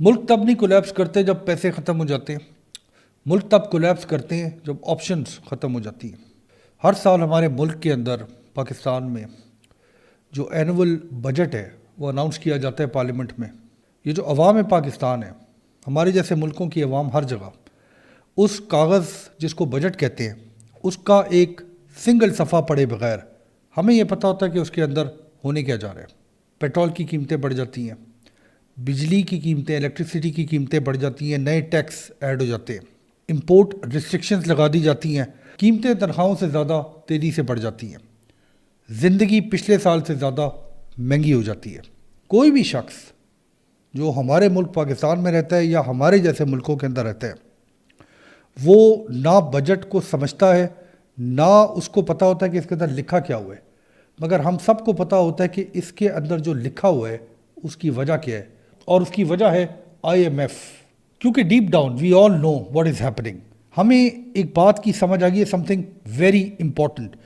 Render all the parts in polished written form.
ملک تب نہیں کولیپس کرتے جب پیسے ختم ہو جاتے ہیں. ملک تب کولیپس کرتے ہیں جب آپشنز ختم ہو جاتی ہیں. ہر سال ہمارے ملک کے اندر پاکستان میں جو اینول بجٹ ہے وہ اناؤنس کیا جاتا ہے پارلیمنٹ میں. یہ جو عوام پاکستان ہے، ہمارے جیسے ملکوں کی عوام ہر جگہ اس کاغذ جس کو بجٹ کہتے ہیں اس کا ایک سنگل صفحہ پڑھے بغیر ہمیں یہ پتہ ہوتا ہے کہ اس کے اندر ہونے کیا جا رہا ہے. پیٹرول کی قیمتیں بڑھ جاتی ہیں، بجلی کی قیمتیں، الیکٹریسٹی کی قیمتیں بڑھ جاتی ہیں، نئے ٹیکس ایڈ ہو جاتے ہیں، امپورٹ ریسٹرکشنز لگا دی جاتی ہیں، قیمتیں تنخواہوں سے زیادہ تیزی سے بڑھ جاتی ہیں، زندگی پچھلے سال سے زیادہ مہنگی ہو جاتی ہے. کوئی بھی شخص جو ہمارے ملک پاکستان میں رہتا ہے یا ہمارے جیسے ملکوں کے اندر رہتا ہے وہ نہ بجٹ کو سمجھتا ہے، نہ اس کو پتہ ہوتا ہے کہ اس کے اندر لکھا کیا ہوا ہے. مگر ہم سب کو پتہ ہوتا ہے کہ اس کے اندر جو لکھا ہوا ہے اس کی وجہ کیا ہے، اور اس کی وجہ ہے IMF. کیونکہ deep down we all know what is happening. ہمیں ایک بات کی سمجھ آ گئی ہے، سم تھنگ ویری امپورٹنٹ،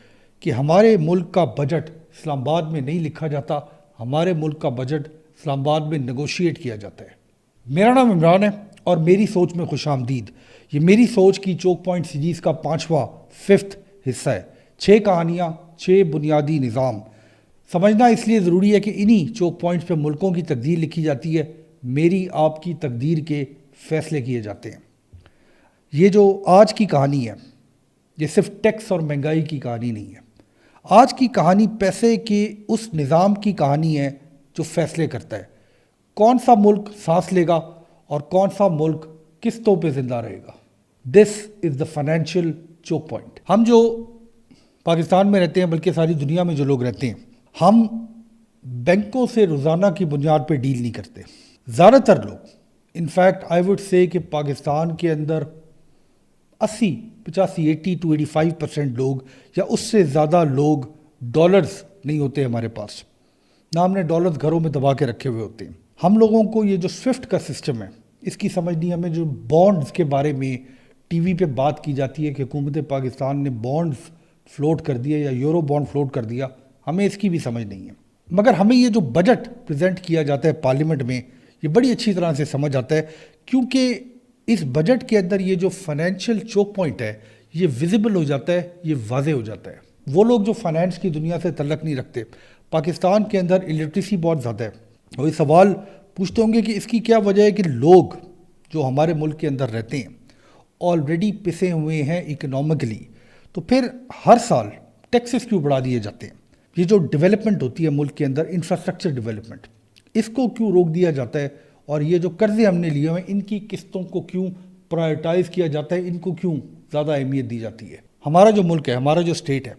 کہ ہمارے ملک کا بجٹ اسلام آباد میں نہیں لکھا جاتا، ہمارے ملک کا بجٹ اسلام آباد میں نیگوشیٹ کیا جاتا ہے. میرا نام عمران ہے اور میری سوچ میں خوش آمدید. یہ میری سوچ کی چوک پوائنٹ سیریز کا 5واں 5th حصہ ہے. 6 کہانیاں، 6 بنیادی نظام. سمجھنا اس لیے ضروری ہے کہ انہی چوک پوائنٹس پہ ملکوں کی تقدیر لکھی جاتی ہے، میری آپ کی تقدیر کے فیصلے کیے جاتے ہیں. یہ جو آج کی کہانی ہے یہ صرف ٹیکس اور مہنگائی کی کہانی نہیں ہے. آج کی کہانی پیسے کے اس نظام کی کہانی ہے جو فیصلے کرتا ہے کون سا ملک سانس لے گا اور کون سا ملک قسطوں پہ زندہ رہے گا. دس از دا فائنینشیل چوک پوائنٹ. ہم جو پاکستان میں رہتے ہیں، بلکہ ساری دنیا میں جو لوگ رہتے ہیں، ہم بینکوں سے روزانہ کی بنیاد پہ ڈیل نہیں کرتے. زیادہ تر لوگ، انفیکٹ آئی وڈ سے کہ پاکستان کے اندر 80 to 85% لوگ یا اس سے زیادہ لوگ ڈالرز نہیں ہوتے ہمارے پاس، نہ ہم نے ڈالرز گھروں میں دبا کے رکھے ہوئے ہوتے ہیں. ہم لوگوں کو یہ جو سوئفٹ کا سسٹم ہے اس کی سمجھ نہیں. ہمیں جو بانڈز کے بارے میں ٹی وی پہ بات کی جاتی ہے کہ حکومت پاکستان نے بانڈز فلوٹ کر دیا یا یورو بانڈ فلوٹ کر دیا، ہمیں اس کی بھی سمجھ نہیں ہے. مگر ہمیں یہ جو بجٹ پریزنٹ کیا جاتا ہے پارلیمنٹ میں یہ بڑی اچھی طرح سے سمجھ آتا ہے، کیونکہ اس بجٹ کے اندر یہ جو فائنینشیل چوک پوائنٹ ہے یہ ویزیبل ہو جاتا ہے، یہ واضح ہو جاتا ہے. وہ لوگ جو فائنینس کی دنیا سے تعلق نہیں رکھتے، پاکستان کے اندر الٹریسی بہت زیادہ ہے، وہ یہ سوال پوچھتے ہوں گے کہ اس کی کیا وجہ ہے کہ لوگ جو ہمارے ملک کے اندر رہتے ہیں آلریڈی پسے ہوئے ہیں اکنامکلی، تو پھر ہر سال ٹیکسز کیوں بڑھا دیے جاتے ہیں. یہ جو ڈیولپمنٹ ہوتی ہے ملک کے اندر، انفراسٹرکچر ڈیولپمنٹ، اس کو کیوں روک دیا جاتا ہے، اور یہ جو قرضے ہم نے لیے ہوئے ہیں ان کی قسطوں کو کیوں پرائرٹائز کیا جاتا ہے، ان کو کیوں زیادہ اہمیت دی جاتی ہے. ہمارا جو ملک ہے، ہمارا جو اسٹیٹ ہے،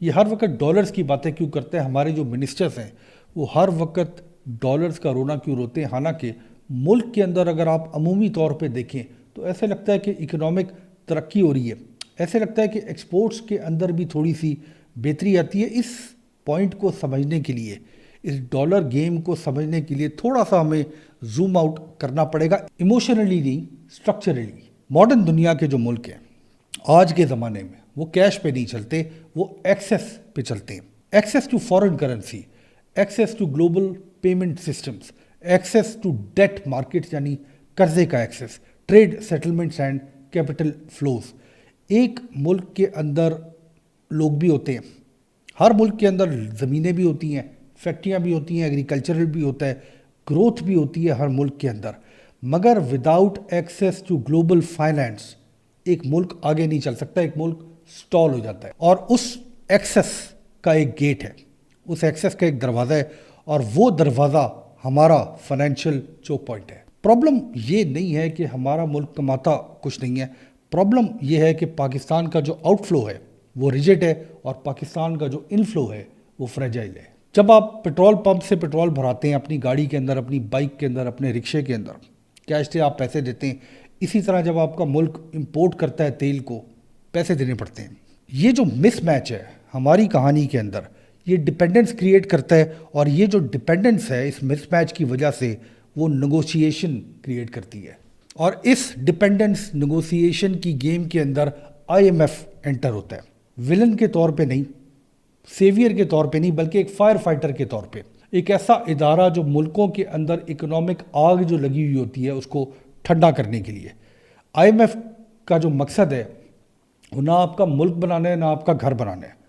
یہ ہر وقت ڈالرز کی باتیں کیوں کرتے ہیں. ہمارے جو منسٹرز ہیں وہ ہر وقت ڈالرز کا رونا کیوں روتے ہیں، حالانکہ ملک کے اندر اگر آپ عمومی طور پہ دیکھیں تو ایسے لگتا ہے کہ اکنامک ترقی ہو رہی ہے، ایسے لگتا ہے کہ ایکسپورٹس کے اندر بھی تھوڑی سی بہتری آتی ہے. اس پوائنٹ کو سمجھنے کے لیے، اس ڈالر گیم کو سمجھنے کے لیے تھوڑا سا ہمیں زوم آؤٹ کرنا پڑے گا، ایموشنلی نہیں، اسٹرکچرلی. ماڈرن دنیا کے جو ملک ہیں آج کے زمانے میں وہ کیش پہ نہیں چلتے، وہ ایکسیس پہ چلتے ہیں. Access to foreign currency, access to global payment systems, access to debt market یعنی قرضے کا access, trade settlements and capital flows. ایک ملک کے اندر لوگ بھی ہوتے ہیں، ہر ملک کے اندر زمینیں بھی ہوتی ہیں، فیکٹریاں بھی ہوتی ہیں، ایگریکلچرل بھی ہوتا ہے، گروتھ بھی ہوتی ہے ہر ملک کے اندر. مگر without access to global finance ایک ملک آگے نہیں چل سکتا، ایک ملک سٹال ہو جاتا ہے. اور اس ایکسیس کا ایک گیٹ ہے، اس ایکسیس کا ایک دروازہ ہے، اور وہ دروازہ ہمارا فائنینشیل چوک پوائنٹ ہے. پرابلم یہ نہیں ہے کہ ہمارا ملک کماتا کچھ نہیں ہے، پرابلم یہ ہے کہ پاکستان کا جو آؤٹ فلو ہے وہ ریجڈ ہے اور پاکستان کا جو ان فلو ہے وہ فریجائل ہے. جب آپ پیٹرول پمپ سے پیٹرول بھراتے ہیں اپنی گاڑی کے اندر، اپنی بائک کے اندر، اپنے رکشے کے اندر، کیش سے آپ پیسے دیتے ہیں. اسی طرح جب آپ کا ملک امپورٹ کرتا ہے تیل کو، پیسے دینے پڑتے ہیں. یہ جو مس میچ ہے ہماری کہانی کے اندر، یہ ڈپینڈنس کریٹ کرتا ہے، اور یہ جو ڈپینڈنس ہے اس مس میچ کی وجہ سے وہ نیگوشیشن کریٹ کرتی ہے. اور اس ڈپینڈنس نیگوشیشن کی گیم کے اندر IMF انٹر ہوتا ہے، ولن کے طور پہ نہیں، سیویئر کے طور پہ نہیں، بلکہ ایک فائر فائٹر کے طور پہ. ایک ایسا ادارہ جو ملکوں کے اندر اکنامک آگ جو لگی ہوئی ہوتی ہے اس کو ٹھنڈا کرنے کے لیے. آئی ایم ایف کا جو مقصد ہے وہ نہ آپ کا ملک بنانا ہے نہ آپ کا گھر بنانا ہے.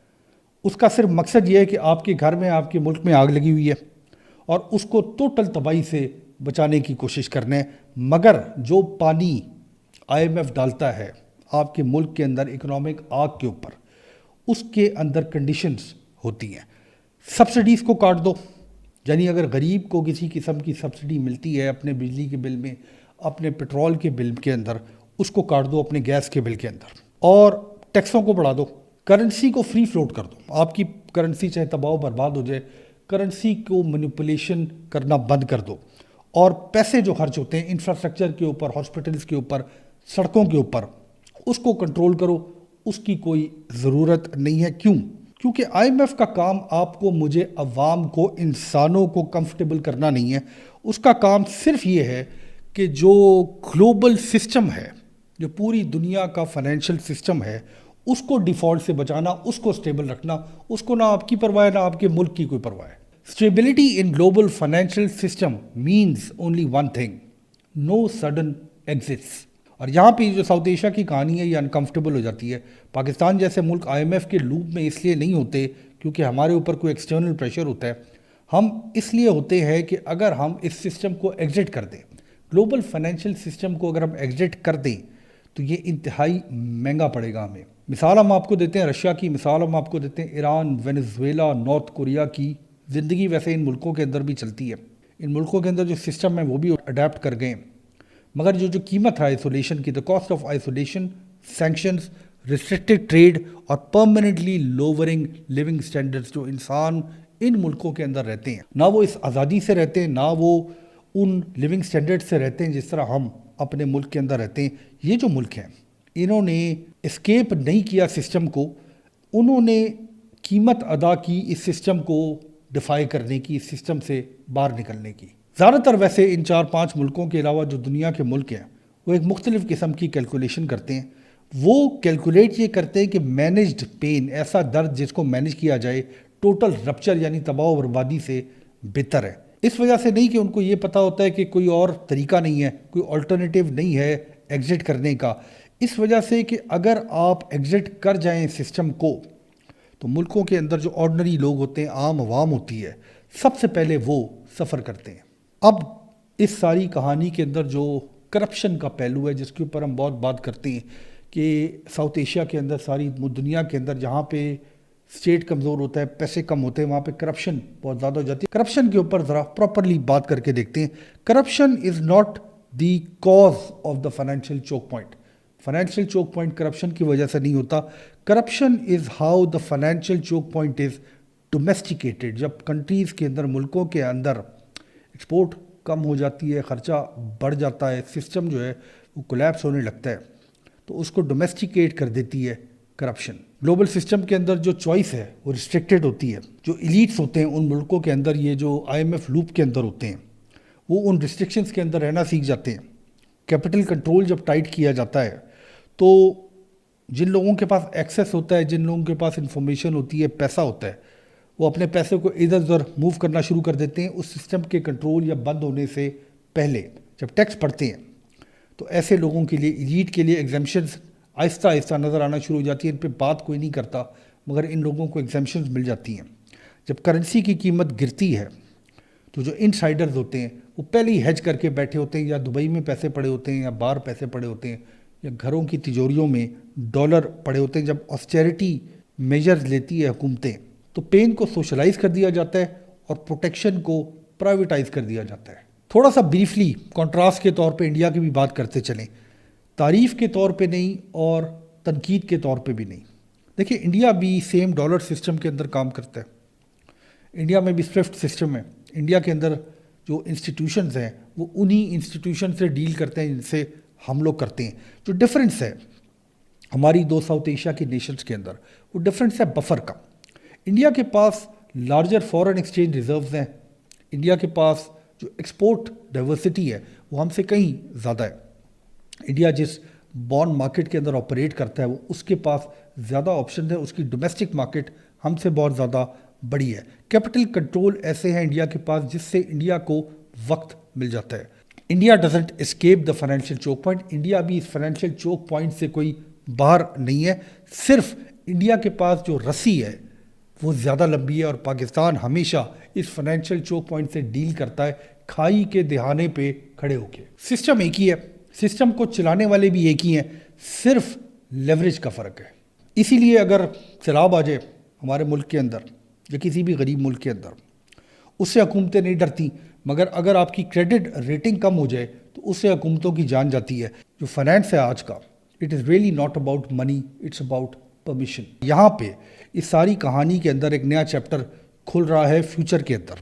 اس کا صرف مقصد یہ ہے کہ آپ کے گھر میں آپ کے ملک میں آگ لگی ہوئی ہے اور اس کو ٹوٹل تباہی سے بچانے کی کوشش کرنا ہے. مگر جو پانی آئی ایم ایف ڈالتا ہے آپ کے ملک کے اندر اکنامک آگ کے اوپر، اس کے اندر کنڈیشنز ہوتی ہیں. سبسڈیز کو کاٹ دو، یعنی اگر غریب کو کسی قسم کی سبسڈی ملتی ہے اپنے بجلی کے بل میں، اپنے پیٹرول کے بل کے اندر، اس کو کاٹ دو اپنے گیس کے بل کے اندر. اور ٹیکسوں کو بڑھا دو، کرنسی کو فری فلوٹ کر دو. آپ کی کرنسی چاہے تباہ و برباد ہو جائے، کرنسی کو مینیپولیشن کرنا بند کر دو. اور پیسے جو خرچ ہوتے ہیں انفراسٹرکچر کے اوپر، ہاسپٹلس کے اوپر، سڑکوں کے اوپر، اس کو کنٹرول کرو. اس کی کوئی ضرورت نہیں ہے. کیوں؟ کیونکہ آئی ایم ایف کا کام آپ کو، مجھے، عوام کو، انسانوں کو کمفرٹیبل کرنا نہیں ہے. اس کا کام صرف یہ ہے کہ جو گلوبل سسٹم ہے، جو پوری دنیا کا فائنینشیل سسٹم ہے، اس کو ڈیفالٹ سے بچانا، اس کو سٹیبل رکھنا. اس کو نہ آپ کی پرواہ ہے نہ آپ کے ملک کی کوئی پرواہ ہے. Stability in global financial system means only one thing: no sudden exits. اور یہاں پہ جو ساؤتھ ایشیا کی کہانی ہے یہ انکمفرٹیبل ہو جاتی ہے. پاکستان جیسے ملک آئی ایم ایف کے لوپ میں اس لیے نہیں ہوتے کیونکہ ہمارے اوپر کوئی ایکسٹرنل پریشر ہوتا ہے. ہم اس لیے ہوتے ہیں کہ اگر ہم اس سسٹم کو ایگزٹ کر دیں، گلوبل فائنینشیل سسٹم کو اگر ہم ایگزٹ کر دیں تو یہ انتہائی مہنگا پڑے گا ہمیں. مثال ہم آپ کو دیتے ہیں رشیا کی، مثال ہم آپ کو دیتے ہیں ایران، وینزویلا، نارتھ کوریا کی. زندگی ویسے ان ملکوں کے اندر بھی چلتی ہے. ان ملکوں کے اندر جو سسٹم ہے وہ بھی اڈیپٹ کر گئے. مگر جو قیمت ہے آئسولیشن کی، the cost of isolation, sanctions, restricted trade اور پرماننٹلی لوورنگ لیونگ سٹینڈرڈز، جو انسان ان ملکوں کے اندر رہتے ہیں، نہ وہ اس آزادی سے رہتے ہیں نہ وہ ان لیونگ سٹینڈرڈ سے رہتے ہیں جس طرح ہم اپنے ملک کے اندر رہتے ہیں. یہ جو ملک ہیں انہوں نے اسکیپ نہیں کیا سسٹم کو، انہوں نے قیمت ادا کی اس سسٹم کو ڈیفائی کرنے کی، اس سسٹم سے باہر نکلنے کی. زیادہ تر ویسے ان 4-5 ملکوں کے علاوہ جو دنیا کے ملک ہیں وہ ایک مختلف قسم کی کیلکولیشن کرتے ہیں. وہ کیلکولیٹ یہ کرتے ہیں کہ مینجڈ پین، ایسا درد جس کو مینج کیا جائے، ٹوٹل رپچر یعنی تباہ و بربادی سے بہتر ہے. اس وجہ سے نہیں کہ ان کو یہ پتہ ہوتا ہے کہ کوئی اور طریقہ نہیں ہے، کوئی آلٹرنیٹیو نہیں ہے ایگزٹ کرنے کا. اس وجہ سے کہ اگر آپ ایگزٹ کر جائیں سسٹم کو تو ملکوں کے اندر جو آرڈنری لوگ ہوتے ہیں، عام عوام ہوتی ہے، سب سے پہلے وہ سفر کرتے ہیں. اب اس ساری کہانی کے اندر جو کرپشن کا پہلو ہے جس کے اوپر ہم بہت بات کرتے ہیں کہ ساؤتھ ایشیا کے اندر، ساری دنیا کے اندر جہاں پہ اسٹیٹ کمزور ہوتا ہے، پیسے کم ہوتے ہیں، وہاں پہ کرپشن بہت زیادہ ہو جاتی ہے. کرپشن کے اوپر ذرا پراپرلی بات کر کے دیکھتے ہیں. Corruption is not the cause of the financial Chowk point. Financial Chowk point corruption کی وجہ سے نہیں ہوتا. Corruption is how the financial Chowk point is ڈومیسٹیکیٹڈ. جب کنٹریز کے اندر، ملکوں کے اندر ایکسپورٹ کم ہو جاتی ہے، خرچہ بڑھ جاتا ہے، سسٹم جو ہے وہ کولیپس ہونے لگتا ہے، تو اس کو ڈومیسٹیکیٹ کر دیتی ہے کرپشن. گلوبل سسٹم کے اندر جو چوائس ہے وہ ریسٹرکٹیڈ ہوتی ہے. جو ایلیٹس ہوتے ہیں ان ملکوں کے اندر، یہ جو آئی ایم ایف لوپ کے اندر ہوتے ہیں، وہ ان ریسٹرکشنز کے اندر رہنا سیکھ جاتے ہیں. کیپٹل کنٹرول جب ٹائٹ کیا جاتا ہے تو جن لوگوں کے پاس ایکسیس ہوتا ہے، جن لوگوں کے پاس انفارمیشن ہوتی ہے، پیسہ ہوتا ہے، وہ اپنے پیسے کو ادھر ادھر موو کرنا شروع کر دیتے ہیں اس سسٹم کے کنٹرول یا بند ہونے سے پہلے. جب ٹیکس پڑتے ہیں تو ایسے لوگوں کے لیے، ایلیٹ کے لیے ایگزیمپشنز آہستہ آہستہ نظر آنا شروع ہو جاتی ہیں. ان پہ بات کوئی نہیں کرتا مگر ان لوگوں کو ایگزیمپشنز مل جاتی ہیں. جب کرنسی کی قیمت گرتی ہے تو جو انسائڈرز ہوتے ہیں وہ پہلے ہی ہیج کر کے بیٹھے ہوتے ہیں، یا دبئی میں پیسے پڑے ہوتے ہیں، یا باہر پیسے پڑے ہوتے ہیں، یا گھروں کی تجوریوں میں ڈالر پڑے ہوتے ہیں. جب آسٹیرٹی میجرز لیتی ہے حکومتیں تو پین کو سوشلائز کر دیا جاتا ہے اور پروٹیکشن کو پرائیویٹائز کر دیا جاتا ہے. تھوڑا سا بریفلی کنٹراسٹ کے طور پہ انڈیا کی بھی بات کرتے چلیں، تعریف کے طور پہ نہیں اور تنقید کے طور پہ بھی نہیں. دیکھیں انڈیا بھی سیم ڈالر سسٹم کے اندر کام کرتا ہے. انڈیا میں بھی سوئفٹ سسٹم ہے. انڈیا کے اندر جو انسٹیٹیوشنز ہیں وہ انہی انسٹیٹیوشن سے ڈیل کرتے ہیں جن سے ہم لوگ کرتے ہیں. جو ڈفرینس ہے ہماری دو ساؤتھ ایشیا کی نیشنز کے اندر، وہ ڈفرینس ہے بفر کا. انڈیا کے پاس لارجر فورن ایکسچینج ریزروز ہیں. انڈیا کے پاس جو ایکسپورٹ ڈائیورسٹی ہے وہ ہم سے کہیں زیادہ ہے. انڈیا جس بانڈ مارکیٹ کے اندر آپریٹ کرتا ہے وہ اس کے پاس زیادہ آپشن ہے. اس کی ڈومیسٹک مارکیٹ ہم سے بہت زیادہ بڑی ہے. کیپٹل کنٹرول ایسے ہیں انڈیا کے پاس جس سے انڈیا کو وقت مل جاتا ہے. India doesn't escape the financial Chowk point. India بھی اس فائنینشیل چوک پوائنٹ سے کوئی باہر نہیں ہے. صرف انڈیا کے پاس جو رسی ہے وہ زیادہ لمبی ہے اور پاکستان ہمیشہ اس فائنینشیل چوک پوائنٹ سے ڈیل کرتا ہے کھائی کے دہانے پہ کھڑے ہو کے. سسٹم ایک ہی ہے, سسٹم کو چلانے والے بھی ایک ہی ہیں, صرف لیوریج کا فرق ہے. اسی لیے اگر سیلاب آ جائے ہمارے ملک کے اندر یا کسی بھی غریب ملک کے اندر, اس سے حکومتیں نہیں ڈرتی, مگر اگر آپ کی کریڈٹ ریٹنگ کم ہو جائے تو اس سے حکومتوں کی جان جاتی ہے. جو فائنینس ہے آج کا, it is really not about money, it's about permission. یہاں پہ اس ساری کہانی کے اندر ایک نیا چیپٹر کھل رہا ہے فیوچر کے اندر.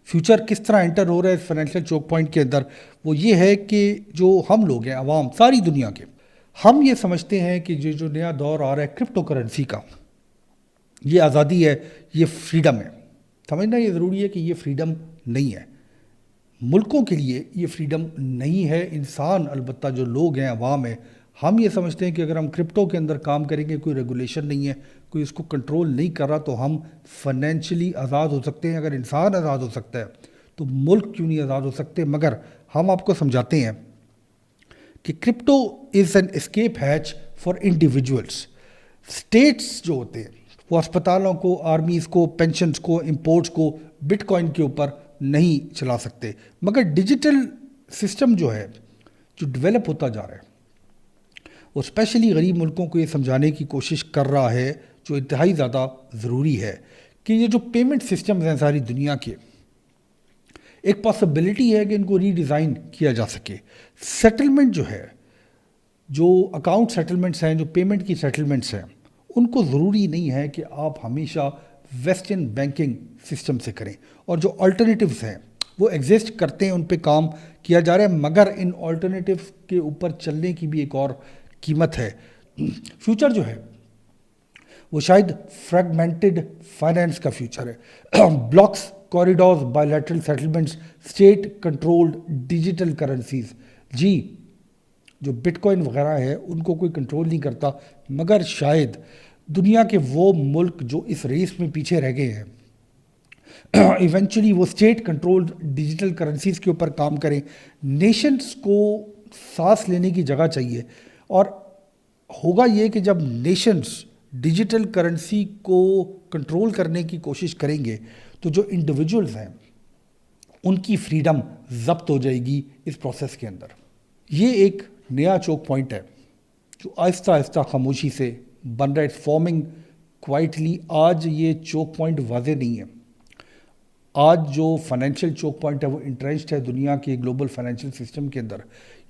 فیوچر کس طرح انٹر ہو رہا ہے اس فائنینشیل چوک پوائنٹ کے اندر, وہ یہ ہے کہ جو ہم لوگ ہیں عوام ساری دنیا کے, ہم یہ سمجھتے ہیں کہ جو نیا دور آ رہا ہے کرپٹو کرنسی کا, یہ آزادی ہے, یہ فریڈم ہے. سمجھنا یہ ضروری ہے کہ یہ فریڈم نہیں ہے. ملکوں کے لیے یہ فریڈم نہیں ہے. انسان البتہ جو لوگ ہیں عوام ہیں, ہم یہ سمجھتے ہیں کہ اگر ہم کرپٹو کے اندر کام کریں گے, کوئی ریگولیشن نہیں ہے, کوئی اس کو کنٹرول نہیں کر رہا, تو ہم فائنینشلی آزاد ہو سکتے ہیں. اگر انسان آزاد ہو سکتا ہے تو ملک کیوں نہیں آزاد ہو سکتے. مگر ہم آپ کو سمجھاتے ہیں کہ کرپٹو از این اسکیپ ہیچ فار انڈیویجولس. اسٹیٹس جو ہوتے ہیں وہ اسپتالوں کو, آرمیز کو, پینشنز کو, امپورٹس کو بٹ کوائن کے اوپر نہیں چلا سکتے. مگر ڈیجیٹل سسٹم جو ہے جو ڈیولپ ہوتا جا رہا ہے وہ اسپیشلی غریب ملکوں کو یہ سمجھانے کی کوشش کر رہا ہے, جو انتہائی زیادہ ضروری ہے, کہ یہ جو پیمنٹ سسٹمز ہیں ساری دنیا کے, ایک پاسبلٹی ہے کہ ان کو ری ڈیزائن کیا جا سکے. سیٹلمنٹ جو ہے, جو اکاؤنٹ سیٹلمنٹس ہیں, جو پیمنٹ کی سیٹلمنٹس ہیں, ان کو ضروری نہیں ہے کہ آپ ہمیشہ ویسٹرن بینکنگ سسٹم سے کریں, اور جو الٹرنیٹیوز ہیں وہ ایگزسٹ کرتے ہیں, ان پہ کام کیا جا رہا ہے, مگر ان الٹرنیٹیوز کے اوپر چلنے کی بھی ایک اور قیمت ہے. فیوچر جو ہے وہ شاید فریگمنٹڈ فائنینس کا فیوچر ہے. Blocs, corridors, bilateral settlements, state controlled digital currencies. جی جو بٹ کوائن وغیرہ ہے ان کو کوئی کنٹرول نہیں کرتا, مگر شاید دنیا کے وہ ملک جو اس ریس میں پیچھے رہ گئے ہیں ایونچولی وہ اسٹیٹ کنٹرولڈ ڈیجیٹل کرنسیز کے اوپر کام کریں. نیشنز کو سانس لینے کی جگہ چاہیے, اور ہوگا یہ کہ جب نیشنز ڈیجیٹل کرنسی کو کنٹرول کرنے کی کوشش کریں گے تو جو انڈیویجولز ہیں ان کی فریڈم ضبط ہو جائے گی اس پروسیس کے اندر. یہ ایک نیا چوک پوائنٹ ہے جو آہستہ آہستہ خاموشی سے بن رہا ہے. It's forming quietly. آج یہ چوک پوائنٹ واضح نہیں ہے. آج جو فائنینشیل چوک پوائنٹ ہے وہ انٹرنسڈ ہے دنیا کے گلوبل فائنینشیل سسٹم کے اندر.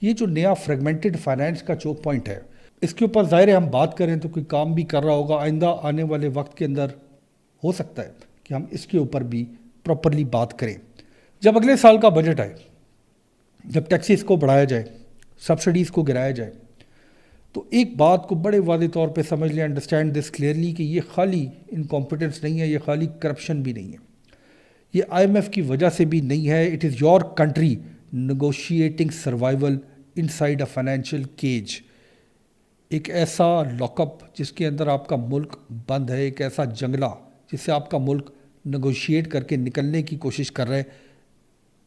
یہ جو نیا فریگمنٹڈ فائنینس کا چوک پوائنٹ ہے, اس کے اوپر ظاہر ہے ہم بات کریں تو کوئی کام بھی کر رہا ہوگا. آئندہ آنے والے وقت کے اندر ہو سکتا ہے کہ ہم اس کے اوپر بھی پراپرلی بات کریں. جب اگلے سال کا بجٹ آئے, جب ٹیکسز کو بڑھایا جائے, سبسڈیز کو گرایا جائے, تو ایک بات کو بڑے واضح طور پہ سمجھ لیں, انڈرسٹینڈ دس کلیئرلی, کہ یہ خالی انکمپیٹنس نہیں ہے, یہ خالی کرپشن بھی نہیں ہے, یہ آئی ایم ایف کی وجہ سے بھی نہیں ہے. It is your country negotiating survival in side a financial cage. ایک ایسا لاک اپ جس کے اندر آپ کا ملک بند ہے, ایک ایسا جنگلہ جس سے آپ کا ملک نیگوشیٹ کر کے نکلنے کی کوشش کر رہے,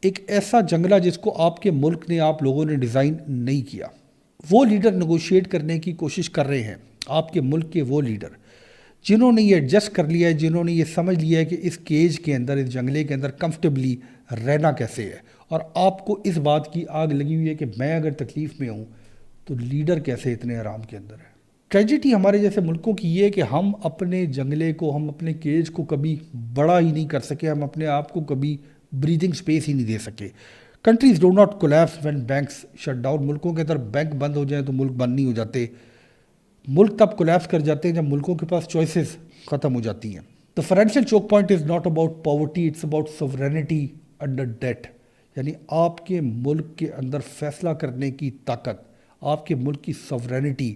ایک ایسا جنگلہ جس کو آپ کے ملک نے, آپ لوگوں نے ڈیزائن نہیں کیا. وہ لیڈر نیگوشیٹ کرنے کی کوشش کر رہے ہیں, آپ کے ملک کے وہ لیڈر جنہوں نے یہ ایڈجسٹ کر لیا ہے, جنہوں نے یہ سمجھ لیا ہے کہ اس کیج کے اندر, اس جنگلے کے اندر کمفرٹیبلی رہنا کیسے ہے. اور آپ کو اس بات کی آگ لگی ہوئی ہے کہ میں اگر تکلیف میں ہوں تو لیڈر کیسے اتنے آرام کے اندر ہے. ٹریجڈی ہمارے جیسے ملکوں کی یہ ہے کہ ہم اپنے جنگلے کو, ہم اپنے کیج کو کبھی بڑا ہی نہیں کر سکے, ہم اپنے آپ کو کبھی بریدنگ سپیس ہی نہیں دے سکے. Countries do not collapse when banks shut down. ملکوں کے اندر بینک بند ہو جائیں تو ملک بند نہیں ہو جاتے. ملک تب کولیپس کر جاتے ہیں جب ملکوں کے پاس چوائسیز ختم ہو جاتی ہیں. The financial choke point is not about poverty, it's about sovereignty under debt. یعنی آپ کے ملک کے اندر فیصلہ کرنے کی طاقت, آپ کے ملک کی سوورینٹی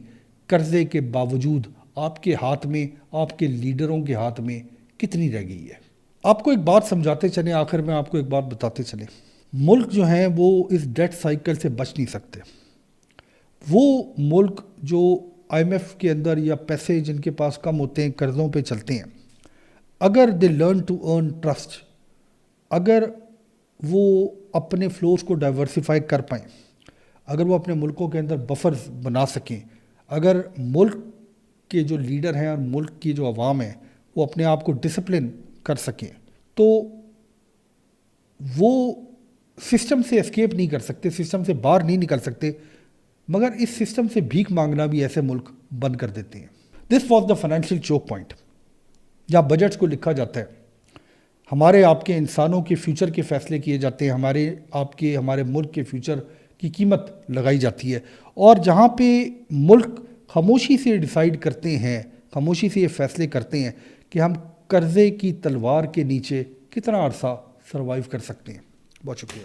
قرضے کے باوجود آپ کے ہاتھ میں, آپ کے لیڈروں کے ہاتھ میں کتنی رہ گئی ہے. آپ کو ایک بات سمجھاتے چلیں, آخر میں آپ کو ایک بات بتاتے چلیں. ملک جو ہیں وہ اس ڈیٹ سائیکل سے بچ نہیں سکتے. وہ ملک جو آئی ایم ایف کے اندر یا پیسے جن کے پاس کم ہوتے ہیں قرضوں پہ چلتے ہیں, اگر they learn to earn trust, اگر وہ اپنے فلوز کو ڈائیورسیفائی کر پائیں، اگر وہ اپنے ملکوں کے اندر بفرز بنا سکیں، اگر ملک کے جو لیڈر ہیں اور ملک کی جو عوام ہے وہ اپنے آپ کو ڈسپلن کر سکیں، تو وہ سسٹم سے اسکیپ نہیں کر سکتے، سسٹم سے باہر نہیں نکل سکتے، مگر اس سسٹم سے بھیک مانگنا بھی ایسے ملک بند کر دیتے ہیں۔ This was the financial Chowk point, جہاں بجٹس کو لکھا جاتا ہے، ہمارے آپ کے انسانوں کے فیوچر کے فیصلے کیے جاتے ہیں، ہمارے ملک کے فیوچر کی قیمت لگائی جاتی ہے، اور جہاں پہ ملک خاموشی سے ڈیسائیڈ کرتے ہیں، خاموشی سے یہ فیصلے کرتے ہیں کہ ہم قرضے کی تلوار کے نیچے کتنا عرصہ سروائیو کر سکتے ہیں۔ بہت شکریہ۔